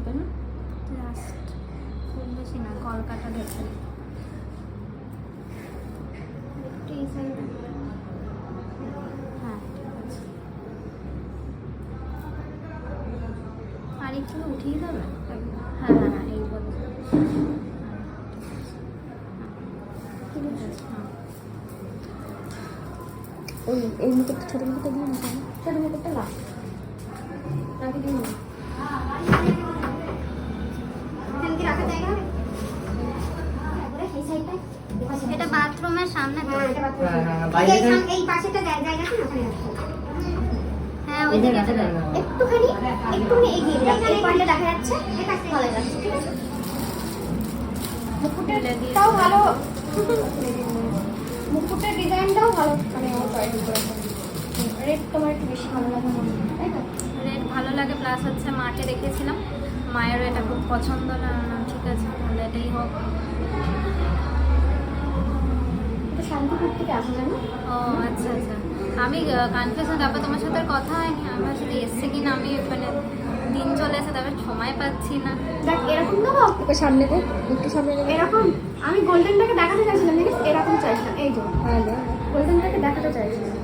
হবে না? জাস্ট খুব বেশি না, কলকাতা দেখে একটু এই সাইডে। হ্যাঁ ঠিক আছে। আর একটু উঠিয়ে দেবে? হ্যাঁ হ্যাঁ হ্যাঁ এই বলে ঠিক আছে। হ্যাঁ ওই এই মুকুটটা, ছোটো মুকুটটা দিয়ে নিতে হবে। ছোটো মুকুটটা লাস্ট নাকি দিয়ে নিই? এখানে কি রাখার জায়গা হবে? এই সাইডটায় এটা বাথরুমের সামনে তো? এই পাশেটা জায়গা আছে না, ওখানে রাখতে হবে। হ্যাঁ ওই দিকে একটুখানি এগিয়ে দিলাম, এই পয়েন্টে দেখা যাচ্ছে, ভালো যাচ্ছে। ঠিক আছে, মুকুটটাও ভালো, মুকুটের ডিজাইনটাও ভালো, মানে আমার চয়েস করেছে। রেড তোমার একটু বেশি ভালো লাগে মনে হয়, তাই তো? রেড ভালো লাগে, প্লাস হচ্ছে মাকে রেখেছিলাম, মায়েরও এটা খুব পছন্দ না। ঠিক আছে তাহলে এটাই হোক। এটা শান্তিপুর থেকে আসে জানো? ও আচ্ছা আচ্ছা, আমি কনফিউশন, তারপর তোমার সাথে আর কথা হয়নি, আমার সাথে এসছে কি না, আমি মানে দিন চলে এসে তারপর সময় পাচ্ছি না। দেখ এরকম দেবো, একটু সামনে দে, একটু সামনে দে। এরকম আমি গোল্ডেনটাকে দেখাতে চাইছিলাম, জানিস, এরকম চাইছিলাম। এই যে গোল্ডেনটাকে দেখাতে চাইছিলাম।